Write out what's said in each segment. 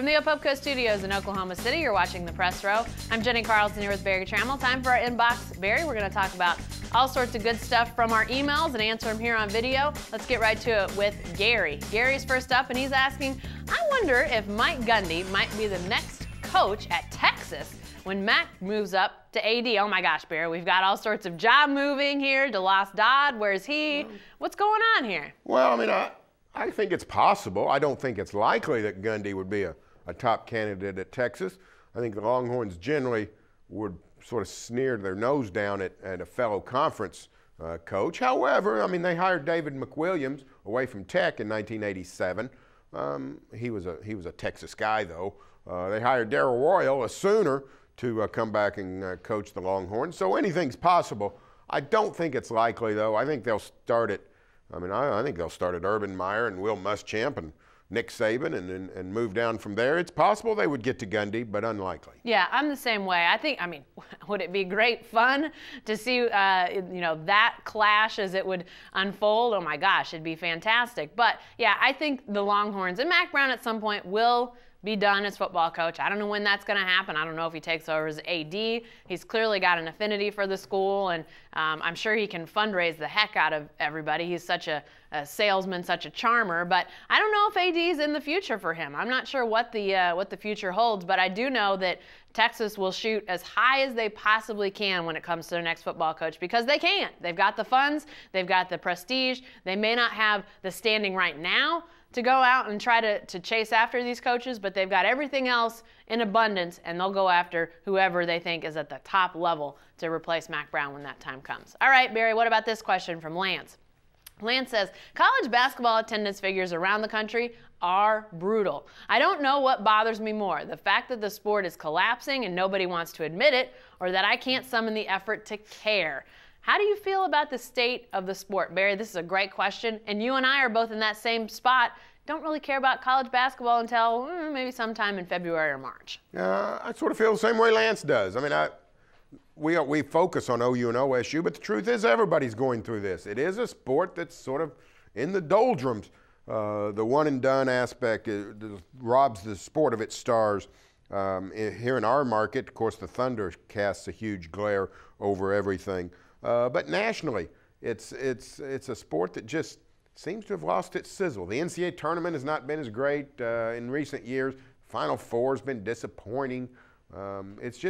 From the Opopco Studios in Oklahoma City, you're watching The Press Row. I'm Jenny Carlson here with Barry Trammell. Time for our inbox. Barry, we're going to talk about all sorts of good stuff from our emails and answer them here on video. Let's get right to it with Gary. Gary's first up, and he's asking, I wonder if Mike Gundy might be the next coach at Texas when Mac moves up to AD. Oh my gosh, Barry, we've got all sorts of job moving here. DeLoss Dodd, where's he? What's going on here? Well, I mean, I think it's possible. I don't think it's likely that Gundy would be a top candidate at Texas. I think the Longhorns generally would sort of sneer their nose down at a fellow conference coach. However, I mean, they hired David McWilliams away from Tech in 1987. He was a Texas guy, though. They hired Darrell Royal, a Sooner, to come back and coach the Longhorns. So anything's possible. I don't think it's likely, though. I think they'll start at, I think they'll start at Urban Meyer and Will Muschamp and Nick Saban and move down from there. It's possible they would get to Gundy, but unlikely. Yeah, I'm the same way. I mean, would it be great fun to see, that clash as it would unfold? Oh my gosh, it'd be fantastic. But yeah, I think the Longhorns and Mack Brown at some point will be done as football coach. I don't know when that's going to happen. I don't know if he takes over as AD. He's clearly got an affinity for the school, and I'm sure he can fundraise the heck out of everybody. He's such a salesman, such a charmer. But I don't know if AD is in the future for him. I'm not sure what the future holds, but I do know that Texas will shoot as high as they possibly can when it comes to their next football coach, because they can. They've got the funds. They've got the prestige. They may not have the standing right now to go out and try to chase after these coaches, but they've got everything else in abundance, and they'll go after whoever they think is at the top level to replace Mack Brown when that time comes. All right, Barry, what about this question from Lance? Lance says, college basketball attendance figures around the country are brutal. I don't know what bothers me more, the fact that the sport is collapsing and nobody wants to admit it, or that I can't summon the effort to care. How do you feel about the state of the sport? Barry, this is a great question, and you and I are both in that same spot. Don't really care about college basketball until maybe sometime in February or March. I sort of feel the same way Lance does. I mean, we focus on OU and OSU, but the truth is everybody's going through this. It is a sport that's sort of in the doldrums. The one-and-done aspect robs the sport of its stars. Here in our market, of course, the Thunder casts a huge glare over everything. But nationally, it's a sport that just seems to have lost its sizzle. The NCAA tournament has not been as great in recent years. Final Four has been disappointing. It's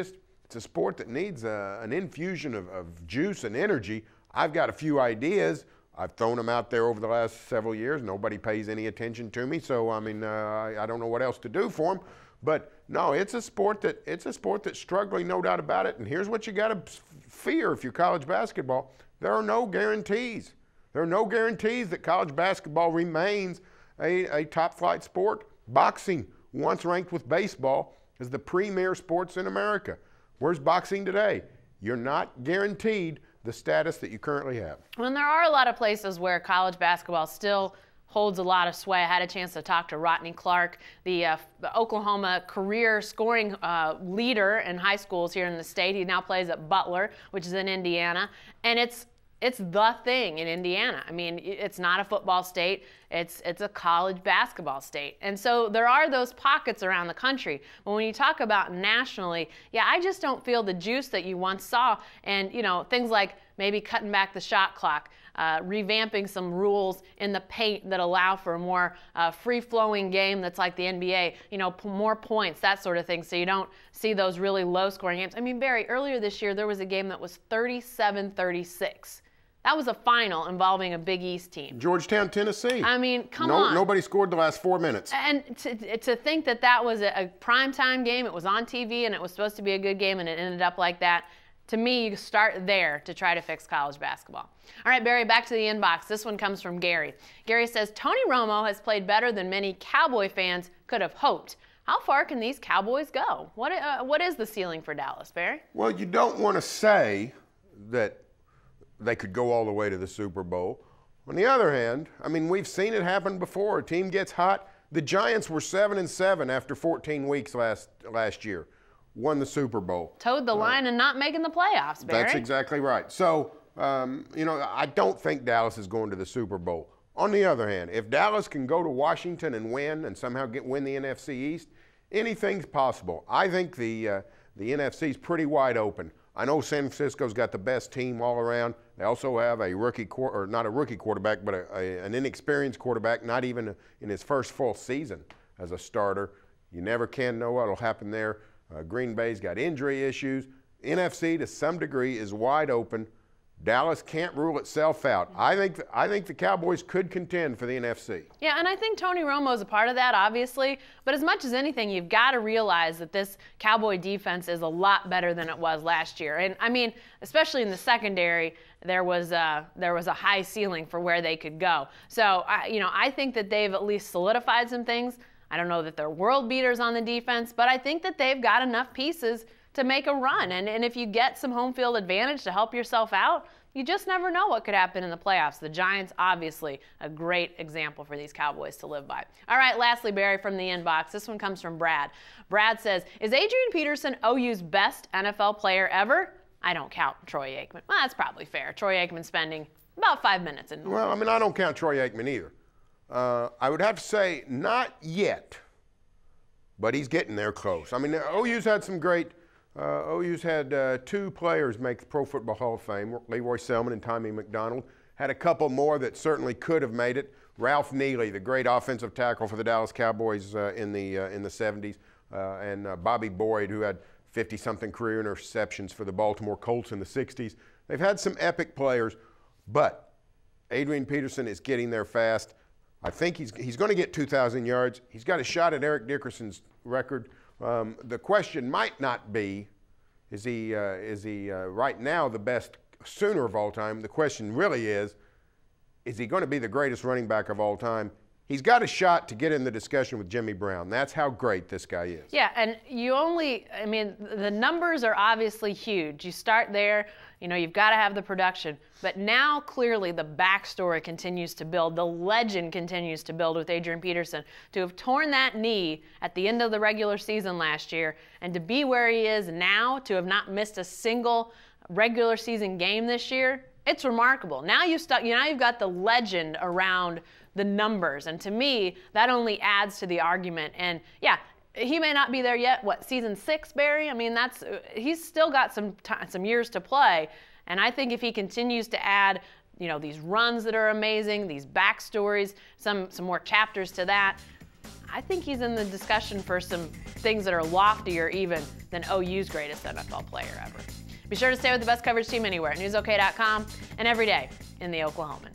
a sport that needs an infusion of juice and energy. I've got a few ideas. I've thrown them out there over the last several years. Nobody pays any attention to me, so I mean, I don't know what else to do for them. But no, it's a sport that's struggling, no doubt about it. And here's what you got to fear if you're college basketball: there are no guarantees. There are no guarantees that college basketball remains a top-flight sport. Boxing, once ranked with baseball, is the premier sports in America. Where's boxing today? You're not guaranteed the status that you currently have. Well, and there are a lot of places where college basketball still holds a lot of sway. I had a chance to talk to Rodney Clark, the Oklahoma career scoring leader in high schools here in the state. He now plays at Butler, which is in Indiana, and it's the thing in Indiana. I mean, it's not a football state. It's a college basketball state. And so there are those pockets around the country. But when you talk about nationally, yeah, I just don't feel the juice that you once saw. And, things like maybe cutting back the shot clock, revamping some rules in the paint that allow for a more free-flowing game that's like the NBA, more points, that sort of thing, so you don't see those really low-scoring games. I mean, Barry, earlier this year there was a game that was 37-36. That was a final involving a Big East team. Georgetown, Tennessee. I mean, come on. Nobody scored the last 4 minutes. And to think that was a primetime game, it was on TV, and it was supposed to be a good game, and it ended up like that. To me, you start there to try to fix college basketball. All right, Barry, back to the inbox. This one comes from Gary. Gary says, Tony Romo has played better than many Cowboy fans could have hoped. How far can these Cowboys go? What is the ceiling for Dallas, Barry? Well, you don't want to say that they could go all the way to the Super Bowl. On the other hand, I mean, we've seen it happen before. A team gets hot. The Giants were 7-7 after 14 weeks last year. Won the Super Bowl. Towed the line and not making the playoffs, Barry. That's exactly right. So, I don't think Dallas is going to the Super Bowl. On the other hand, if Dallas can go to Washington and win and somehow win the NFC East, anything's possible. I think the NFC is pretty wide open. I know San Francisco's got the best team all around. They also have a not a rookie quarterback, but an inexperienced quarterback, not even in his first full season as a starter. You never can know what will happen there. Green Bay's got injury issues. NFC, to some degree, is wide open. Dallas can't rule itself out. I think the Cowboys could contend for the NFC. Yeah, and I think Tony Romo is a part of that, obviously. But as much as anything, you've got to realize that this Cowboy defense is a lot better than it was last year. And I mean, especially in the secondary, there was a high ceiling for where they could go. So I think that they've at least solidified some things. I don't know that they're world beaters on the defense, but I think that they've got enough pieces to make a run. And if you get some home field advantage to help yourself out, you just never know what could happen in the playoffs. The Giants, obviously, a great example for these Cowboys to live by. All right, lastly, Barry, from the inbox. This one comes from Brad. Brad says, is Adrian Peterson OU's best NFL player ever? I don't count Troy Aikman. Well, that's probably fair. Troy Aikman spending about 5 minutes in. Well, I mean, I don't count Troy Aikman either. I would have to say not yet, but he's getting there close. I mean, OU's had some great OU's had two players make the Pro Football Hall of Fame, Leroy Selman and Tommy McDonald. Had a couple more that certainly could have made it. Ralph Neely, the great offensive tackle for the Dallas Cowboys in the 70s, and Bobby Boyd, who had 50-something career interceptions for the Baltimore Colts in the 60s. They've had some epic players, but Adrian Peterson is getting there fast. I think he's going to get 2,000 yards. He's got a shot at Eric Dickerson's record. The question might not be, is he right now the best Sooner of all time? The question really is he going to be the greatest running back of all time? He's got a shot to get in the discussion with Jimmy Brown. That's how great this guy is. Yeah, and the numbers are obviously huge. You start there, you've got to have the production. But now, clearly, the backstory continues to build. The legend continues to build with Adrian Peterson. To have torn that knee at the end of the regular season last year and to be where he is now, to have not missed a single regular season game this year, it's remarkable. Now you've got the legend around the numbers, and to me, that only adds to the argument. And yeah, he may not be there yet. What, season 6, Barry? I mean, he's still got some years to play. And I think if he continues to add, these runs that are amazing, these backstories, some more chapters to that, I think he's in the discussion for some things that are loftier even than OU's greatest NFL player ever. Be sure to stay with the best coverage team anywhere at newsok.com and every day in the Oklahoman.